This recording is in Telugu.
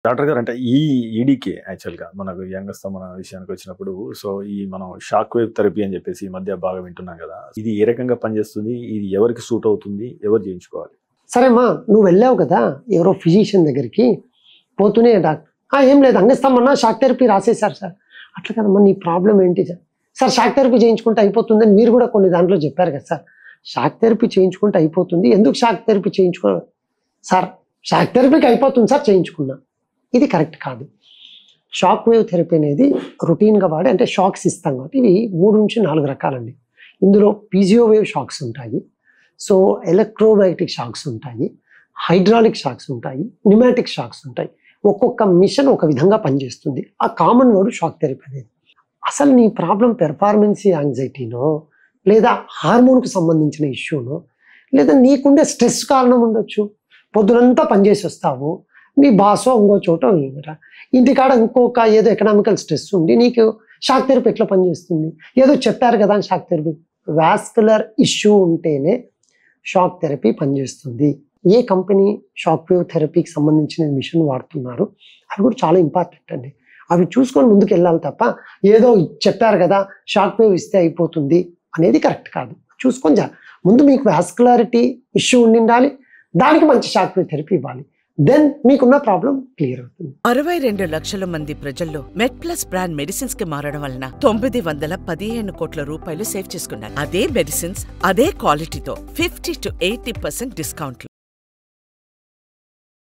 డాక్టర్ గారు అంటే ఈ ఈడీకే యాక్చువల్‌గా మనకు యంగస్తమన విషయానికి వచ్చినప్పుడు సో, మనం షాక్ వేవ్ థెరపీ అని చెప్పేసి ఈ మధ్య బాగా వింటున్నాం గదా! ఇది ఏ రకంగా పనిచేస్తుంది? ఇది ఎవరికి సూట్ అవుతుంది? ఎవరు చేయించుకోవాలి? సరే అమ్మా, నువ్వు వెళ్ళావు కదా ఎవరో ఫిజిషియన్ దగ్గరికి. పోతూనే ఏం లేదు అంగస్తమన్నా షాక్ థెరపీ రాసేశారు సార్. అట్లా కదమ్మా, నీ ప్రాబ్లం ఏంటి సార్? సార్ షాక్ థెరపీ చేయించుకుంటే అయిపోతుందని మీరు కూడా కొన్ని దాంట్లో చెప్పారు కదా సార్. షాక్ థెరపీ చేయించుకుంటే అయిపోతుంది, ఎందుకు షాక్ థెరపీ చేయించుకో సార్? షాక్ థెరపీకి అయిపోతుంది సార్, చేయించుకున్నా. ఇది కరెక్ట్ కాదు. షాక్ వేవ్ థెరపీ అనేది రొటీన్గా వాడే అంటే షాక్స్ ఇస్తాం కాబట్టి ఇవి 3 నుంచి 4 రకాలండి. ఇందులో పీజియో వేవ్ షాక్స్ ఉంటాయి, సో ఎలక్ట్రోమాగ్నెటిక్ షాక్స్ ఉంటాయి, హైడ్రాలిక్ షాక్స్ ఉంటాయి, న్యూమాటిక్ షాక్స్ ఉంటాయి. ఒక్కొక్క మిషన్ ఒక విధంగా పనిచేస్తుంది. ఆ కామన్ వర్డ్ షాక్ థెరపీ అనేది. అసలు నీ ప్రాబ్లం పెర్ఫార్మెన్స్ యాంగ్జైటీనో, లేదా హార్మోన్కు సంబంధించిన ఇష్యూనో, లేదా నీకుండే స్ట్రెస్ కారణం ఉండొచ్చు. పొద్దునంతా పనిచేసి వస్తావు, మీ బాసో ఇంకో చోట ఇంటికాడ ఇంకొక ఏదో ఎకనామికల్ స్ట్రెస్ ఉండి నీకు షాక్ థెరపీ ఎట్లా పనిచేస్తుంది? ఏదో చెప్పారు కదా అని షాక్ థెరపీ. వాస్కులర్ ఇష్యూ ఉంటేనే షాక్ థెరపీ పనిచేస్తుంది. ఏ కంపెనీ షాక్ వేవ్ థెరపీకి సంబంధించిన మిషన్ వాడుతున్నారు అవి కూడా చాలా ఇంపార్టెంట్ అండి. అవి చూసుకొని ముందుకు వెళ్ళాలి తప్ప ఏదో చెప్పారు కదా షాక్ వేవ్ ఇస్తే అయిపోతుంది అనేది కరెక్ట్ కాదు. చూసుకొని ముందు మీకు వాస్కులారిటీ ఇష్యూ ఉండాలి, దానికి మంచి షాక్ వేవ్ థెరపీ ఇవ్వాలి. దెన్ మీకున్న ప్రాబ్లం క్లియర్ అవుతుంది. 62 లక్షల మంది ప్రజల్లో మెడ్ ప్లస్ బ్రాండ్ మెడిసిన్స్ కి మారడం వలన 915 కోట్ల రూపాయలు సేవ్ చేసుకున్నారు. అదే మెడిసిన్స్ అదే క్వాలిటీతో 50 to 80% డిస్కౌంట్లు.